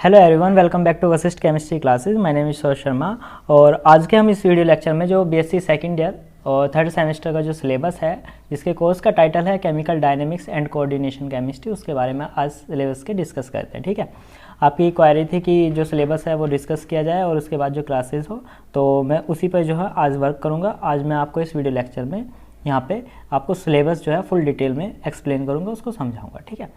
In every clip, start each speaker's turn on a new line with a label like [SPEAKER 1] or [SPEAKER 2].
[SPEAKER 1] Hello everyone, welcome back to Vashishtha chemistry classes. My name is Saurabh Sharma. और आज के हम इस वीडियो लेक्चर में जो बीएससी सेकंड ईयर और थर्ड सेमेस्टर का जो सिलेबस है, जिसके कोर्स का टाइटल है chemical dynamics and coordination chemistry, उसके बारे में आज सिलेबस के डिस्कस करते हैं। ठीक है, आपकी क्वारी थी कि जो सिलेबस है वो डिस्कस किया जाए और उसके बाद जो क्लासेस हो, तो मैं उसी पर जो है आज वर्क करूँगा। आज मैं आपको इस वीडियो लेक्चर में यहाँ पे आपको सिलेबस जो है फुल डिटेल में एक्सप्लेन करूँगा, उसको समझाऊंगा। ठीक है,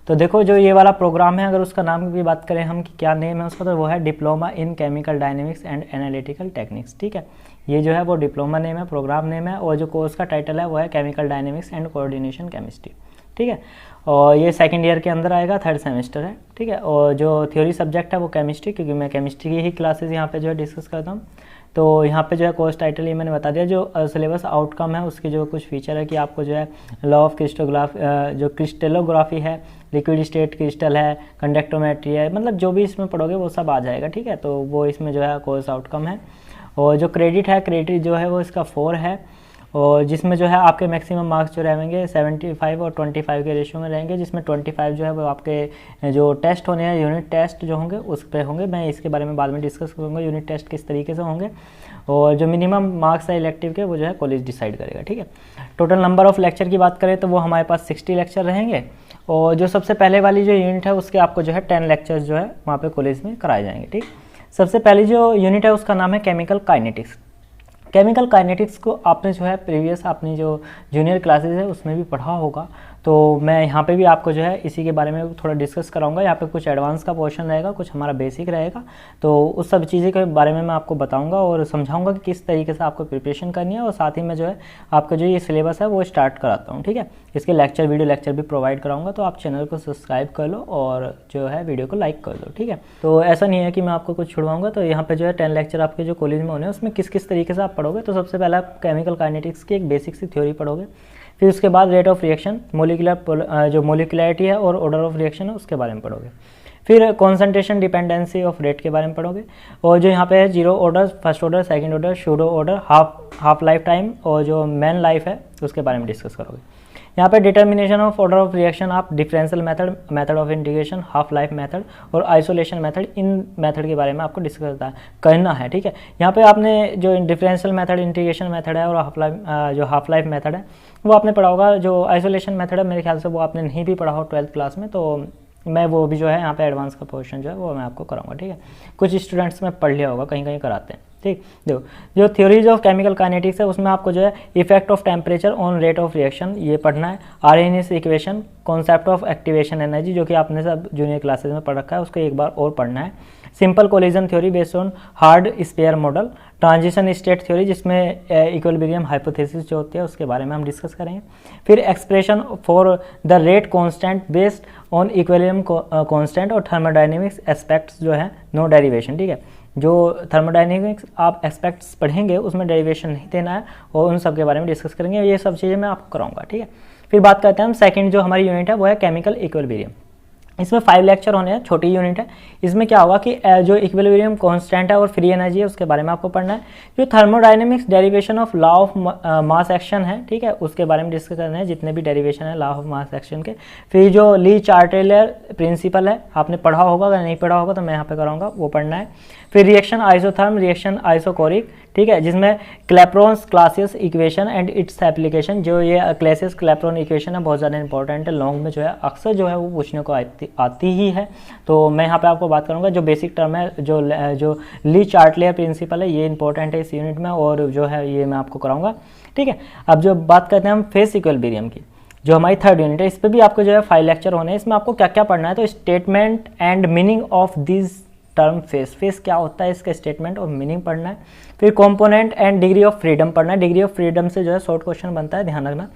[SPEAKER 1] तो देखो जो ये वाला प्रोग्राम है, अगर उसका नाम की बात करें हम कि क्या नेम है उसका, तो वो है diploma in chemical dynamics and analytical techniques. ठीक है, ये जो है वो डिप्लोमा नेम है, प्रोग्राम नेम है, और जो कोर्स का टाइटल है वो है chemical dynamics and coordination chemistry. ठीक है, और ये सेकंड ईयर के अंदर आएगा, थर्ड सेमेस्टर है। ठीक है, और जो थ्योरी सब्जेक्ट है वो केमिस्ट्री, क्योंकि मैं केमिस्ट्री की ही क्लासेस यहाँ पे जो है डिस्कस करता हूँ। तो यहाँ पे जो है कोर्स टाइटल ये मैंने बता दिया। जो सिलेबस आउटकम है उसके जो कुछ फीचर है कि आपको जो है लॉ ऑफ जो क्रिस्टलोग्राफी है, लिक्विड स्टेट क्रिस्टल है, कंडक्टोमेट्री है, मतलब जो भी इसमें पढ़ोगे वो सब आ जाएगा। ठीक है, तो वो इसमें जो है कोर्स आउटकम है। और जो क्रेडिट जो है वो इसका 4 है, और जिसमें जो है आपके मैक्सिमम मार्क्स जो रहेंगे 75 और 25 के रेशियो में रहेंगे, जिसमें 25 जो है वो आपके जो टेस्ट होने हैं, यूनिट टेस्ट जो होंगे उस पे होंगे। मैं इसके बारे में बाद में डिस्कस करूँगा यूनिट टेस्ट किस तरीके से होंगे। और जो मिनिमम मार्क्स है इलेक्टिव के वो जो है कॉलेज डिसाइड करेगा। ठीक है, टोटल नंबर ऑफ लेक्चर की बात करें तो वो हमारे पास 60 लेक्चर रहेंगे, और जो सबसे पहले वाली जो यूनिट है उसके आपको जो है 10 लेक्चर्स जो है वहाँ पर कॉलेज में कराए जाएंगे। ठीक, सबसे पहली जो यूनिट है उसका नाम है केमिकल काइनेटिक्स। केमिकल काइनेटिक्स को आपने जो है प्रीवियस अपनी जो जूनियर क्लासेस है उसमें भी पढ़ा होगा, तो मैं यहाँ पे भी आपको जो है इसी के बारे में थोड़ा डिस्कस कराऊंगा। यहाँ पे कुछ एडवांस का पोर्शन रहेगा, कुछ हमारा बेसिक रहेगा, तो उस सब चीज़ें के बारे में मैं आपको बताऊंगा और समझाऊंगा कि किस तरीके से आपको प्रिपरेशन करनी है। और साथ ही में जो है आपका जो ये सिलेबस है वो स्टार्ट कराता हूँ। ठीक है, इसके वीडियो लेक्चर भी प्रोवाइड कराऊंगा, तो आप चैनल को सब्सक्राइब कर लो और जो है वीडियो को लाइक कर दो। ठीक है, तो ऐसा नहीं है कि मैं आपको कुछ छुड़वाऊंगा। तो यहाँ पे जो है 10 लेक्चर आपके जो कॉलेज में होने हैं उसमें किस किस तरीके से आप पढ़ोगे, तो सबसे पहले आप केमिकल काइनेटिक्स की एक बेसिक सी थ्योरी पढ़ोगे। फिर उसके बाद रेट ऑफ रिएक्शन, जो मोलिकुलरिटी है और ऑर्डर ऑफ रिएक्शन है उसके बारे में पढ़ोगे। फिर कॉन्सेंट्रेशन डिपेंडेंसी ऑफ रेट के बारे में पढ़ोगे। और जो यहाँ पे है zero order, first order, second order, pseudo order, half life time और जो मेन लाइफ है उसके बारे में डिस्कस करोगे। यहाँ पे determination of order of reaction, आप differential method of integration, half life method और आइसोलेशन मेथड, इन मेथड के बारे में आपको डिस्कस करना है। ठीक है, यहाँ पे आपने जो डिफरेंशियल मेथड, इंटीग्रेशन मेथड है और हाफ लाइफ मेथड है वो आपने पढ़ा होगा। जो आइसोलेशन मेथड है मेरे ख्याल से वो आपने नहीं भी पढ़ा हो 12th क्लास में, तो मैं वो भी जो है यहाँ पे एडवांस का पोर्शन जो है वो मैं आपको कराऊंगा। ठीक है, कुछ स्टूडेंट्स में पढ़ लिया होगा, कहीं कहीं कराते हैं। ठीक, देखो जो थ्योरीज ऑफ केमिकल काइनेटिक्स है उसमें आपको जो है effect of temperature on rate of reaction ये पढ़ना है। Arrhenius equation, concept of activation energy जो कि आपने सब जूनियर क्लासेस में पढ़ रखा है, उसको एक बार और पढ़ना है। Simple collision theory based on hard sphere model, transition state theory जिसमें इक्विलिब्रियम हाइपोथेसिस जो होती है उसके बारे में हम डिस्कस करेंगे। फिर expression for the rate constant based on equilibrium constant और थर्मोडायनेमिक्स एस्पेक्ट्स जो है नो डेरिवेशन। ठीक है, जो थर्मोडायनेमिक्स आप एस्पेक्ट्स पढ़ेंगे उसमें डेरिवेशन नहीं देना है, और उन सब के बारे में डिस्कस करेंगे। ये सब चीज़ें मैं आपको कराऊंगा। ठीक है, फिर बात करते हैं हम सेकंड जो हमारी यूनिट है वो है केमिकल इक्विलिब्रियम। इसमें 5 लेक्चर होने हैं, छोटी यूनिट है। इसमें क्या होगा कि जो इक्विलिब्रियम कांस्टेंट है और फ्री एनर्जी है उसके बारे में आपको पढ़ना है। जो thermodynamics derivation of law of mass action है, ठीक है, उसके बारे में डिस्कस करना है, जितने भी डेरिवेशन है लॉ ऑफ मास एक्शन के। फिर जो ली चार्टेलर प्रिंसिपल है आपने पढ़ा होगा, अगर नहीं पढ़ा होगा तो मैं यहाँ पे कराऊंगा, वो पढ़ना है। फिर रिएक्शन आइसोथर्म, रिएक्शन आइसोकोरिक, ठीक है, जिसमें Clapeyron's Clausius equation and its application, जो ये क्लासियस क्लैप्रोन इक्वेशन है बहुत ज़्यादा इंपॉर्टेंट है, लॉन्ग में जो है अक्सर जो है वो पूछने को आती ही है। तो मैं यहाँ पे आपको बात करूँगा जो बेसिक टर्म है, जो ली चार्टलेयर प्रिंसिपल है, ये इंपॉर्टेंट है इस यूनिट में, और जो है ये मैं आपको कराऊंगा। ठीक है, अब जो बात करते हैं हम फेस इक्विलिब्रियम की, जो हमारी थर्ड यूनिट है, इस पर भी आपको जो है 5 लेक्चर होने हैं। इसमें आपको क्या क्या पढ़ना है, तो statement and meaning of this term face क्या होता है, इसका स्टेटमेंट और मीनिंग पढ़ना है। फिर component and degree of freedom पढ़ना है, डिग्री ऑफ फ्रीडम से जो है शॉर्ट क्वेश्चन बनता है, ध्यान रखना।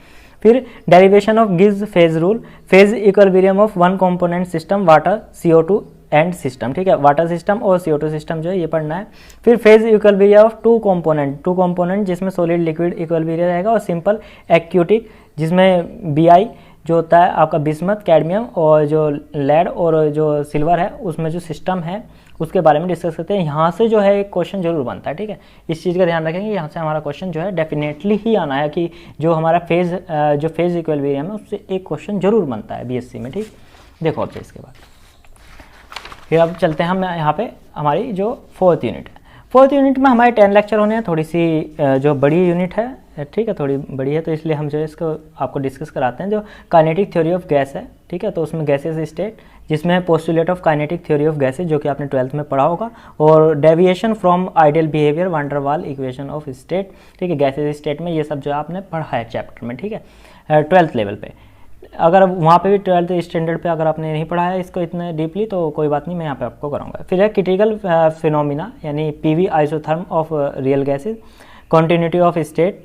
[SPEAKER 1] फिर derivation of Gibbs phase rule, phase equilibrium of one component system, water, CO2 and system. ठीक है, वाटर सिस्टम और CO2 सिस्टम जो है ये पढ़ना है। फिर phase equilibrium of two component जिसमें सॉलिड लिक्विड इक्विलिब्रियम रहेगा, और सिंपल एक्यूटिक जिसमें BI जो होता है आपका बिस्मथ, कैडमियम और जो लेड और जो सिल्वर है उसमें जो सिस्टम है उसके बारे में डिस्कस करते हैं। यहाँ से जो है एक क्वेश्चन जरूर बनता है। ठीक है, इस चीज़ का ध्यान रखेंगे, यहाँ से हमारा क्वेश्चन जो है डेफिनेटली ही आना है कि जो हमारा फेज इक्विलिब्रियम है उससे एक क्वेश्चन जरूर बनता है BSc में। ठीक, देखो अब इसके बाद फिर अब चलते हैं हम यहाँ पे हमारी जो 4th यूनिट है। 4th यूनिट में हमारे 10 लेक्चर होने हैं, थोड़ी सी जो बड़ी यूनिट है, ठीक है, थोड़ी बड़ी है, तो इसलिए हम जो है इसको आपको डिस्कस कराते हैं। जो काइनेटिक थ्योरी ऑफ गैस है, ठीक है, तो उसमें गैसेस स्टेट, जिसमें postulate of kinetic theory of gases जो कि आपने 12th में पढ़ा होगा, और deviation from ideal behaviour, one der Waals equation of state, ठीक है, गैसेस स्टेट में ये सब जो आपने पढ़ा है चैप्टर में, ठीक है, 12th लेवल पे। अगर वहाँ पे भी 12th स्टैंडर्ड पे अगर आपने नहीं पढ़ा है इसको इतने डीपली तो कोई बात नहीं, मैं यहाँ पे आपको कराऊंगा। फिर है क्रिटिकल फिनोमिना यानी PV isotherm of real gases, continuity of state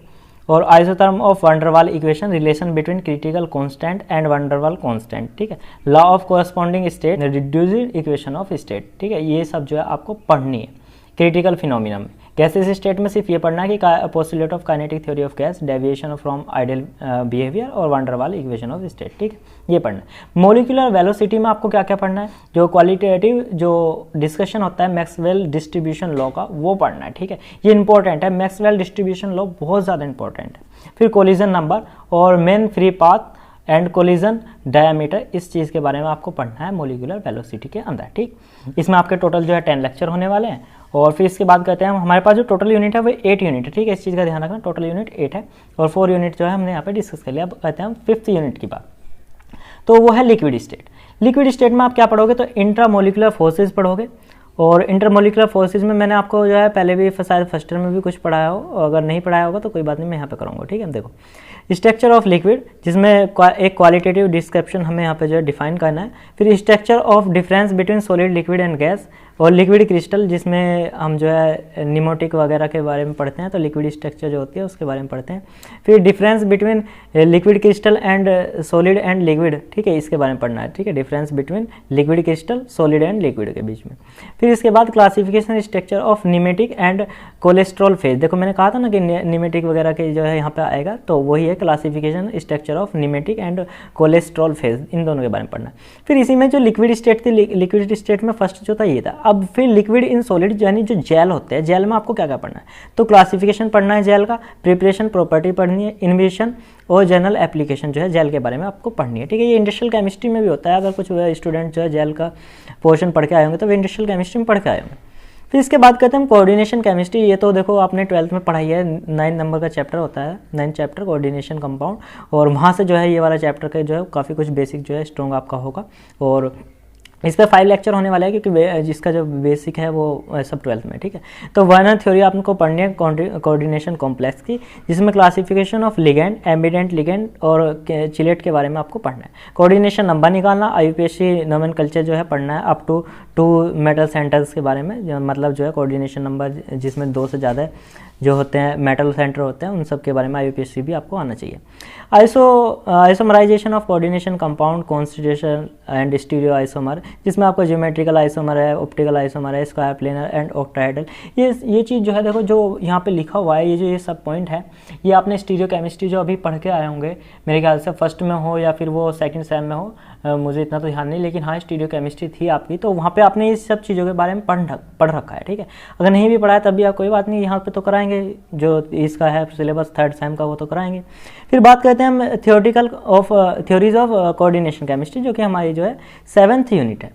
[SPEAKER 1] और isotherm of van der Waals equation, relation between critical constant and van der Waals constant, ठीक है, law of corresponding state, reduced equation of state, ठीक है, ये सब जो है आपको पढ़नी है क्रिटिकल फिनोमिना में। गैसेस स्टेट में सिर्फ ये पढ़ना है कि postulate of kinetic theory of gas, deviation from ideal behaviour और वान der Waals equation of state, ठीक, ये पढ़ना है। मोलिकुलर वेलोसिटी में आपको क्या क्या पढ़ना है, जो क्वालिटेटिव जो डिस्कशन होता है मैक्सवेल डिस्ट्रीब्यूशन लॉ का, वो पढ़ना है, ठीक है, ये इंपॉर्टेंट है, मैक्सवेल डिस्ट्रीब्यूशन लॉ बहुत ज़्यादा इंपॉर्टेंट है। फिर कोलिजन नंबर और main free path and collision diameter, इस चीज़ के बारे में आपको पढ़ना है मोलिकुलर वेलोसिटी के अंदर, ठीक। इसमें आपके टोटल जो है 10 लेक्चर होने वाले हैं। और फिर इसके बाद कहते हैं हमारे पास जो टोटल यूनिट है वो 8 यूनिट है, ठीक है, इस चीज़ का ध्यान रखना, टोटल यूनिट 8 है और 4 यूनिट जो है हमने यहाँ पे डिस्कस कर लिया। अब कहते हैं हम 5th यूनिट की बात, तो वो है लिक्विड स्टेट। लिक्विड स्टेट में आप क्या पढ़ोगे, तो इंट्रामोलिकुलर फोर्सेज पढ़ोगे, और इंटरमोलिकुलर फोर्सेज में मैंने आपको जो है पहले भी शायद फर्स्ट ईयर में भी कुछ पढ़ाया हो, अगर नहीं पढ़ाया होगा तो कोई बात नहीं, मैं यहाँ पे करूँगा, ठीक है। देखो स्ट्रक्चर ऑफ लिक्विड, जिसमें एक क्वालिटेटिव डिस्क्रिप्शन हमें यहाँ पे जो है डिफाइन करना है। फिर structure of difference between solid liquid and gas, और लिक्विड क्रिस्टल, जिसमें हम जो है निमोटिक वगैरह के बारे में पढ़ते हैं, तो लिक्विड स्ट्रक्चर जो होती है उसके बारे में पढ़ते हैं। फिर difference between liquid crystal and solid and liquid, ठीक है, इसके बारे में पढ़ना है, ठीक है, difference between liquid crystal solid and liquid के बीच में। फिर इसके बाद classification structure of nematic and cholesteric phase, देखो मैंने कहा था ना कि निमेटिक वगैरह के जो है यहाँ पे आएगा, तो वही है classification structure of nematic and cholesteric phase, इन दोनों के बारे में पढ़ना है। फिर इसी में जो लिक्विड स्टेट थी, लिक्विड स्टेट में फर्स्ट जो था ये था। अब फिर लिक्विड इन सॉलिड यानी जो जेल होते हैं, जेल में आपको क्या क्या पढ़ना है, तो क्लासिफिकेशन पढ़ना है जेल का, प्रिपरेशन प्रॉपर्टी पढ़नी है, इन्वेशन और जनरल एप्लीकेशन जो है जेल के बारे में आपको पढ़नी है, ठीक है। ये इंडस्ट्रियल केमिस्ट्री में भी होता है, अगर कुछ स्टूडेंट जो है जेल का पोर्शन पढ़ के आए होंगे तो वे इंडस्ट्रियल केमिस्ट्री में पढ़ के आए होंगे। फिर इसके बाद कहते हैं कोऑर्डिनेशन केमिस्ट्री, ये तो देखो आपने 12th में पढ़ाई है, 9 नंबर का चैप्टर होता है, 9th चैप्टर कोऑर्डिनेशन कंपाउंड, और वहाँ से जो है ये वाला चैप्टर का जो है काफ़ी कुछ बेसिक जो है स्ट्रॉन्ग आपका होगा। और इस पर 5 लेक्चर होने वाला है, क्योंकि जिसका जो बेसिक है वो सब 12th में, ठीक है। तो वन थ्योरी आपको पढ़नी है कोऑर्डिनेशन कॉम्प्लेक्स की, जिसमें classification of ligand, ambient ligand और चिलेट के बारे में आपको पढ़ना है। कोऑर्डिनेशन नंबर निकालना, IUPAC नोमेनकल्चर जो है पढ़ना है, अप टू 2 मेटल सेंटर्स के बारे में, मतलब जो है कोऑर्डिनेशन नंबर जिसमें 2 से ज़्यादा जो होते हैं मेटल सेंटर होते हैं, उन सब के बारे में IUPAC भी आपको आना चाहिए। Isomerization of coordination compound, constitution and stereo isomer, जिसमें आपको ज्योमेट्रिकल आइसोमर है, ऑप्टिकल आइसोमर है, स्क्वायर प्लेनर एंड ऑक्टाहेड्रल, ये चीज़ जो है देखो जो यहाँ पे लिखा हुआ है, ये सब पॉइंट है, ये आपने स्टीरियो केमिस्ट्री जो अभी पढ़ के आए होंगे, मेरे ख्याल से फर्स्ट में हो या फिर वो सेकंड सेम में हो, मुझे इतना तो ध्यान नहीं, लेकिन हाँ स्टीरियो केमिस्ट्री थी आपकी, तो वहाँ पे आपने इस सब चीज़ों के बारे में पढ़ रखा है, ठीक है। अगर नहीं भी पढ़ा है तब भी आप कोई बात नहीं, यहाँ पे तो कराएंगे, जो इसका है सिलेबस 3rd सेम का वो तो कराएंगे। फिर बात करते हैं हम थ्योरीज ऑफ कोऑर्डिनेशन केमिस्ट्री, जो कि हमारी जो है 7th यूनिट है।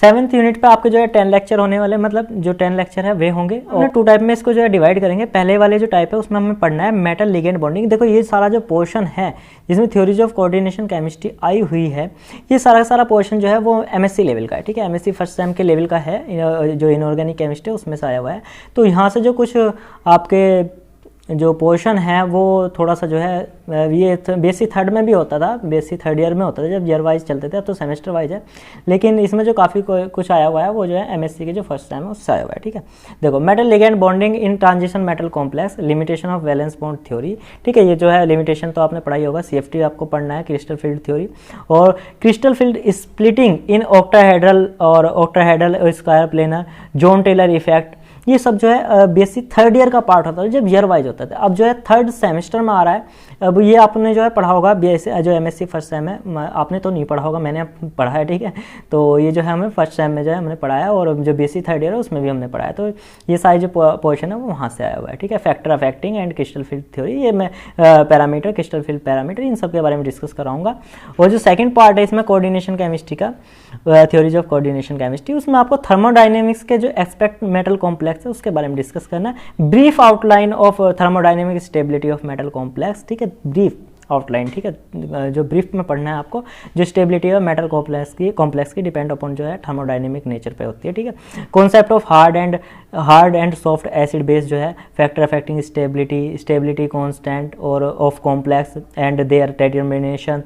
[SPEAKER 1] 7th यूनिट पे आपके जो है 10 लेक्चर होने वाले, मतलब जो 10 लेक्चर है वे होंगे, और 2 टाइप में इसको जो है डिवाइड करेंगे। पहले वाले जो टाइप है उसमें हमें पढ़ना है मेटल लिगेंड बॉन्डिंग। देखो ये सारा जो पोर्शन है जिसमें theories of coordination chemistry I हुई है, ये सारा पोर्शन जो है वो MSc लेवल का है, ठीक है, MSc फर्स्ट सेम के लेवल का है, जो इनऑर्गेनिक केमिस्ट्री उसमें से आया हुआ है। तो यहाँ से जो कुछ आपके जो पोर्शन है वो थोड़ा सा जो है, ये बेसिक 3rd में भी होता था, बेसिक 3rd ईयर में होता था, जब ईयर वाइज चलते थे, अब तो सेमेस्टर वाइज है, लेकिन इसमें जो काफ़ी कुछ आया हुआ है वो जो है MSc के जो फर्स्ट टाइम है उससे आया हुआ है, ठीक है। देखो metal ligand bonding in transition metal complex, limitation of valence bond theory, ठीक है, ये जो है लिमिटेशन तो आपने पढ़ाई होगा, CFT आपको पढ़ना है, क्रिस्टल फील्ड थ्योरी, और crystal field splitting in octahedral और octahedral square planar, Jahn Teller effect, ये सब जो है बेसिक 3rd ईयर का पार्ट होता है जब ईयर वाइज होता था। अब जो है 3rd सेमेस्टर में आ रहा है, अब ये आपने जो है पढ़ा होगा जो एमएससी फर्स्ट सेम है, आपने तो नहीं पढ़ा होगा, मैंने पढ़ा है, ठीक है। तो ये जो है हमें फर्स्ट सेम में जो है हमने पढ़ाया, और जो बीएससी थर्ड ईयर है उसमें भी हमने पढ़ाया। तो ये सारी जो पोर्शन है वो वहाँ से आया हुआ है, ठीक है। Factor of acting and crystal field theory, ये मैं पैरामीटर, क्रिस्टल फील्ड पैरामीटर, इन सब के बारे में डिस्कस कराऊंगा। और जो सेकंड पार्ट है इसमें कोऑर्डिनेशन केमिस्ट्री का, थ्योरीज ऑफ कोऑर्डिनेशन केमिस्ट्री, उसमें आपको थर्मोडायनेमिक्स के जो एक्सपेक्ट मेटल कॉम्प्लेक्स है उसके बारे में डिस्कस करना है। Brief outline of thermodynamic stability of metal complex, ठीक है, ब्रीफ आउटलाइन, ठीक है, जो ब्रीफ में पढ़ना है आपको, जो स्टेबिलिटी है मेटल कॉम्प्लेक्स की डिपेंड अपॉन जो है थर्मोडायनेमिक नेचर पे होती है, ठीक है। Concept of hard and soft acid base जो है, फैक्टर अफेक्टिंग स्टेबिलिटी कांस्टेंट और of complex and their determination,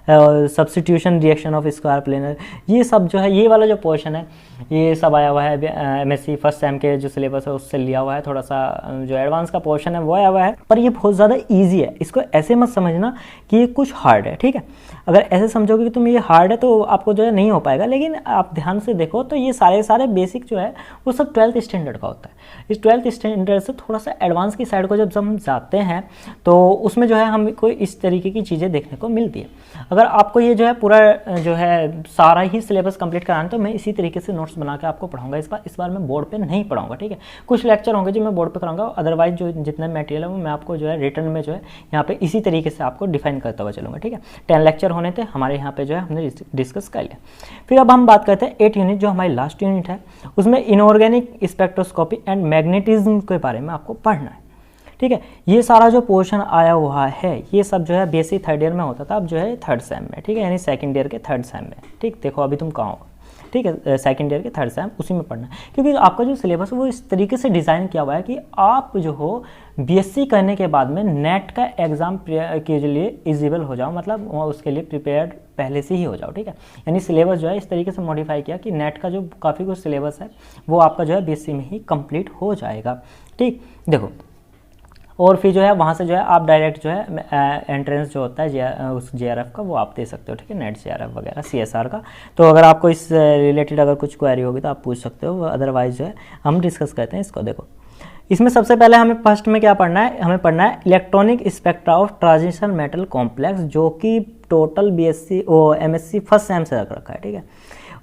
[SPEAKER 1] substitution reaction of square planar, ये सब जो है, ये वाला जो पोर्शन है ये सब आया हुआ है एमएससी फर्स्ट सेम के जो सिलेबस है उससे लिया हुआ है। थोड़ा सा जो एडवांस का पोर्शन है वो आया हुआ है, पर ये बहुत ज़्यादा ईजी है। इसको ऐसे मत समझना कि ये कुछ हार्ड है, ठीक है। अगर ऐसे समझोगे कि तुम ये हार्ड है तो आपको जो है नहीं हो पाएगा, लेकिन आप ध्यान से देखो तो ये सारे बेसिक जो है वो सब 12th स्टैंडर्ड का होता है। इस 12th स्टैंडर्ड से थोड़ा सा एडवांस की साइड को जब हम जाते हैं तो उसमें जो है हमको इस तरीके की चीज़ें देखने को मिलती है। अगर आपको ये जो है पूरा जो है सारा ही सिलेबस कंप्लीट कराना तो मैं इसी तरीके से नोट्स बना के आपको पढ़ाऊंगा। इस बार मैं बोर्ड पे नहीं पढ़ाऊंगा, ठीक है। कुछ लेक्चर होंगे जो मैं बोर्ड पे कराऊंगा, अदरवाइज जो जितना मटेरियल है वो मैं आपको जो है रिटर्न में जो है यहाँ पे इसी तरीके से आपको डिफाइन करता हुआ चलूँगा, ठीक है। 10 लेक्चर होने थे हमारे यहाँ पे जो है हमने डिस्कस कर लिया। फिर अब हम बात करते हैं 8 यूनिट जो हमारी लास्ट यूनिट है, उसमें इनऑर्गेनिक स्पेक्ट्रोस्कोपी एंड मैग्नेटिज्म के बारे में आपको पढ़ना है, ठीक है। ये सारा जो पोर्शन आया हुआ है ये सब जो है बीएससी थर्ड ईयर में होता था, अब जो है थर्ड सेम में, ठीक है, यानी सेकंड ईयर के थर्ड सेम में, ठीक। देखो अभी तुम कहाँ हो, ठीक है, सेकंड ईयर के थर्ड सेम उसी में पढ़ना है, क्योंकि आपका जो सिलेबस है वो इस तरीके से डिज़ाइन किया हुआ है कि आप जो हो बीएससी करने के बाद में नेट का एग्ज़ाम के लिए एलिजिबल हो जाओ, मतलब उसके लिए प्रिपेयर्ड पहले से ही हो जाओ, ठीक है। यानी सिलेबस जो है इस तरीके से मॉडिफाई किया कि नेट का जो काफ़ी कुछ सिलेबस है वो आपका जो है बीएससी में ही कंप्लीट हो जाएगा, ठीक। देखो, और फिर जो है वहाँ से जो है आप डायरेक्ट जो है एंट्रेंस जो होता है उस जेआरएफ का वो आप दे सकते हो, ठीक है, नेट जेआरएफ वगैरह सीएसआर का। तो अगर आपको इस रिलेटेड अगर कुछ क्वेरी होगी तो आप पूछ सकते हो, अदरवाइज जो है हम डिस्कस करते हैं इसको। देखो, इसमें सबसे पहले हमें फर्स्ट में क्या पढ़ना है, हमें पढ़ना है electronic spectra of transition metal complex, जो कि total BSc MSc first sem से रखा है, ठीक है।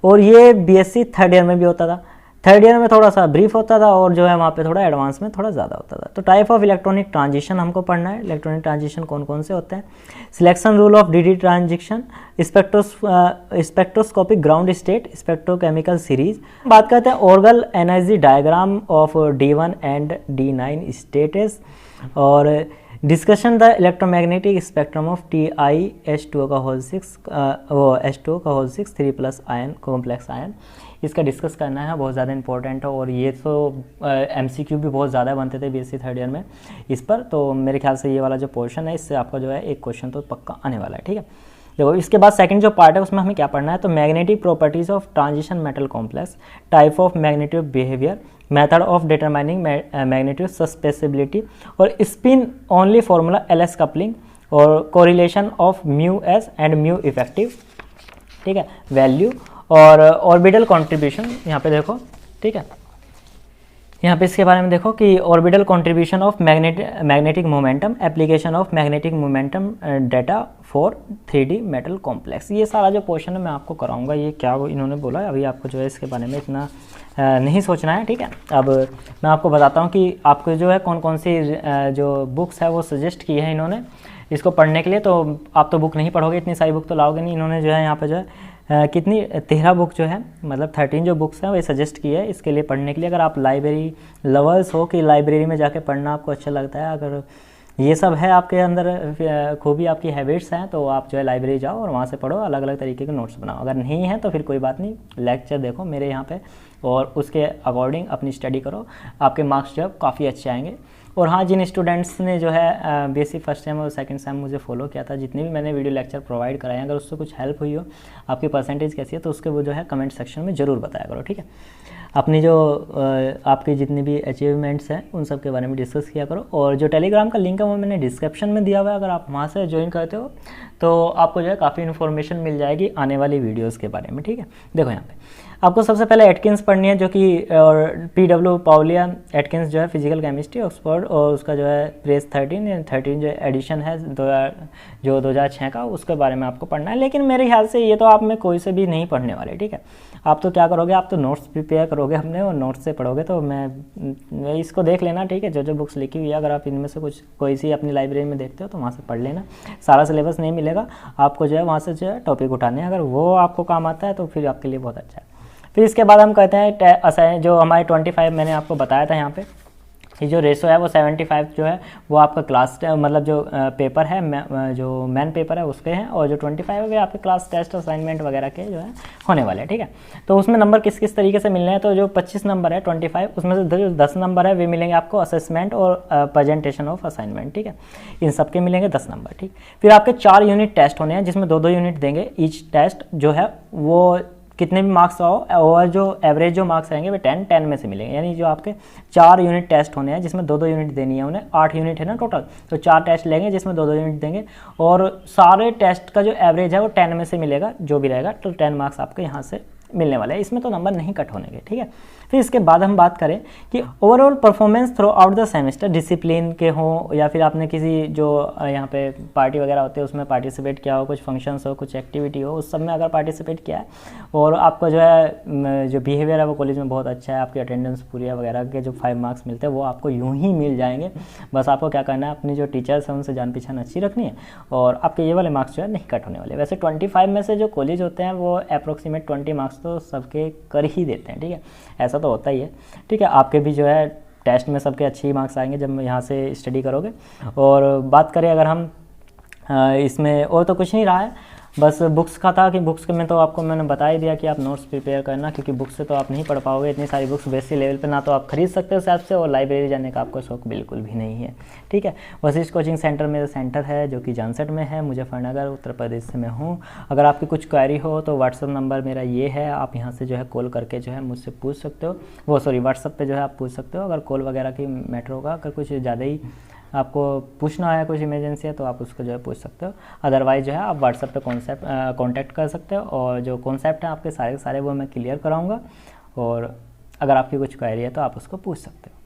[SPEAKER 1] और ये बीएससी थर्ड ईयर में भी होता था, थर्ड ईयर में थोड़ा सा ब्रीफ होता था और जो है वहाँ पे थोड़ा एडवांस में थोड़ा ज़्यादा होता था। तो टाइप ऑफ इलेक्ट्रॉनिक ट्रांजिशन हमको पढ़ना है, इलेक्ट्रॉनिक ट्रांजिशन कौन कौन से होते हैं, selection rule of D D transition, spectroscopic ground state, spectrochemical series. बात करते हैं Orgel energy diagram of D1 and D9 states, और discussion the electromagnetic spectrum of TiH2O का होल 6 H2O का होल 6 3+ आयन कॉम्प्लेक्स आयन, इसका डिस्कस करना है, बहुत ज़्यादा इंपॉर्टेंट है। और ये तो MCQ भी बहुत ज़्यादा बनते थे बीएससी थर्ड ईयर में इस पर, तो मेरे ख्याल से ये वाला जो पोर्शन है इससे आपका जो है एक क्वेश्चन तो पक्का आने वाला है, ठीक है। देखो, इसके बाद सेकंड जो पार्ट है उसमें हमें क्या पढ़ना है, तो magnetic properties of transition metal complex, type of magnetic behaviour, method of determining magnetic susceptibility, और spin only formula LS coupling, और correlation of mu S and mu effective, ठीक है, वैल्यू, और ऑर्बिटल कंट्रीब्यूशन यहाँ पे देखो, ठीक है। यहाँ पे इसके बारे में देखो कि orbital contribution of magnetic momentum, application of magnetic momentum data for 3D metal complex. ये सारा जो पोर्शन है मैं आपको कराऊंगा। ये क्या इन्होंने बोला है अभी आपको जो है इसके बारे में इतना नहीं सोचना है, ठीक है। अब मैं आपको बताता हूँ कि आपको जो है कौन कौन सी जो बुक्स है वो सजेस्ट की है इन्होंने इसको पढ़ने के लिए। तो आप तो बुक नहीं पढ़ोगे, इतनी सारी बुक तो लाओगे नहीं। इन्होंने जो है यहाँ पे जो है कितनी 13 बुक जो है, मतलब 13 जो बुक्स हैं वो सजेस्ट की है इसके लिए पढ़ने के लिए। अगर आप लाइब्रेरी लवर्स हो कि लाइब्रेरी में जाके पढ़ना आपको अच्छा लगता है, अगर ये सब है आपके अंदर खूबी, आपकी हैबिट्स हैं, तो आप जो है लाइब्रेरी जाओ और वहाँ से पढ़ो, अलग अलग तरीके के नोट्स बनाओ। अगर नहीं है तो फिर कोई बात नहीं, लेक्चर देखो मेरे यहाँ पे और उसके अकॉर्डिंग अपनी स्टडी करो, आपके मार्क्स जो है काफ़ी अच्छे आएंगे। और हाँ, जिन स्टूडेंट्स ने जो है बीएससी फर्स्ट सेम और सेकंड सेम मुझे फॉलो किया था, जितने भी मैंने वीडियो लेक्चर प्रोवाइड कराए, अगर उससे कुछ हेल्प हुई हो, आपकी परसेंटेज कैसी है, तो उसके वो जो है कमेंट सेक्शन में ज़रूर बताया करो, ठीक है। अपनी जो आपकी जितनी भी अचीवमेंट्स हैं उन सब के बारे में डिस्कस किया करो। और जो टेलीग्राम का लिंक है वो मैंने डिस्क्रिप्शन में दिया हुआ है, अगर आप वहाँ से ज्वाइन करते हो तो आपको जो है काफ़ी इन्फॉर्मेशन मिल जाएगी आने वाली वीडियोज़ के बारे में, ठीक है। देखो यहाँ पे आपको सबसे पहले एटकिंस पढ़नी है, जो कि और PW पाउलिया एटकिंस जो है फिजिकल केमिस्ट्री ऑक्सफोर्ड, और उसका जो है प्रेस 13 जो एडिशन है जो 2006 का, उसके बारे में आपको पढ़ना है। लेकिन मेरे ख्याल से ये तो आप में कोई से भी नहीं पढ़ने वाले, ठीक है। आप तो क्या करोगे, आप तो नोट्स प्रिपेयर करोगे अपने और नोट्स से पढ़ोगे। तो मैं इसको देख लेना, ठीक है, जो बुक्स लिखी हुई है, अगर आप इनमें से कोई सी अपनी लाइब्रेरी में देखते हो तो वहाँ से पढ़ लेना। सारा सिलेबस नहीं मिलेगा आपको, जो है वहाँ से जो है टॉपिक उठाने हैं, अगर वो आपको काम आता है तो फिर आपके लिए बहुत अच्छा है। फिर इसके बाद हम कहते हैं जो हमारे 25 मैंने आपको बताया था यहाँ पे, ये जो रेशो है वो 75 जो है वो आपका क्लास मतलब जो पेपर है, जो मेन पेपर है उसके हैं, और जो 25 है वो आपके क्लास टेस्ट असाइनमेंट वगैरह के जो है होने वाले हैं, ठीक है। तो उसमें नंबर किस किस तरीके से मिलने हैं, तो जो 25 नंबर है 25, उसमें से जो 10 नंबर है वे मिलेंगे आपको असेसमेंट और प्रेजेंटेशन ऑफ असाइनमेंट, ठीक है। इन सबके मिलेंगे 10 नंबर, ठीक। फिर आपके 4 यूनिट टेस्ट होने हैं, जिसमें 2-2 यूनिट देंगे। ईच टेस्ट जो है वो कितने भी मार्क्स आओ, और जो एवरेज जो मार्क्स रहेंगे वे 10 में से मिलेंगे। यानी जो आपके 4 यूनिट टेस्ट होने हैं, जिसमें 2-2 यूनिट देनी है उन्हें, 8 यूनिट है ना टोटल, तो 4 टेस्ट लेंगे जिसमें 2-2 यूनिट देंगे, और सारे टेस्ट का जो एवरेज है वो 10 में से मिलेगा, जो भी रहेगा, तो 10 मार्क्स आपको यहाँ से मिलने वाले हैं। इसमें तो नंबर नहीं कट होने के, ठीक है। फिर इसके बाद हम बात करें कि overall performance through out the semester, discipline के हों या फिर आपने किसी जो यहाँ पे पार्टी वगैरह होते हैं उसमें पार्टिसिपेट किया हो, कुछ फंक्शंस हो, कुछ एक्टिविटी हो, उस सब में अगर पार्टिसिपेट किया है, और आपका जो है जो बिहेवियर है वो कॉलेज में बहुत अच्छा है, आपकी अटेंडेंस पूरी है वगैरह के जो 5 मार्क्स मिलते हैं वो आपको यूँ ही मिल जाएंगे। बस आपको क्या करना है, अपनी जो टीचर्स हैं उनसे जान पहचान अच्छी रखनी है, और आपके ये वाले मार्क्स जो है नहीं कट होने वाले। वैसे 25 में से जो कॉलेज होते हैं वो अप्रोक्सीमेट 20 मार्क्स तो सबके कर ही देते हैं, ठीक है, ऐसा तो होता ही है, ठीक है। आपके भी जो है टेस्ट में सबके अच्छे ही मार्क्स आएंगे जब यहाँ से स्टडी करोगे। और बात करें अगर हम इसमें, और तो कुछ नहीं रहा है, बस बुक्स का था कि बुक्स में तो आपको मैंने बता ही दिया कि आप नोट्स प्रिपेयर करना, क्योंकि बुक्स से तो आप नहीं पढ़ पाओगे, इतनी सारी बुक्स बेसिक लेवल पे ना तो आप खरीद सकते हो हिसाब से, और लाइब्रेरी जाने का आपको शौक बिल्कुल भी नहीं है, ठीक है। वशिष्ठ कोचिंग सेंटर मेरा सेंटर है जो कि जानसठ में है, मुजफ्फरनगर उत्तर प्रदेश से मैं हूँ। अगर आपकी कुछ क्वेरी हो तो व्हाट्सअप नंबर मेरा ये है, आप यहाँ से जो है कॉल करके जो है मुझसे पूछ सकते हो, व्हाट्सअप पर जो है आप पूछ सकते हो। अगर कॉल वगैरह की मैटर होगा, अगर कुछ ज़्यादा ही आपको पूछना है, कुछ इमरजेंसी है, तो आप उसको जो है पूछ सकते हो। अदरवाइज जो है आप व्हाट्सएप पे कांटेक्ट कर सकते हो, और जो कॉन्सेप्ट है आपके सारे वो मैं क्लियर कराऊंगा, और अगर आपकी कुछ क्वेरी है तो आप उसको पूछ सकते हो।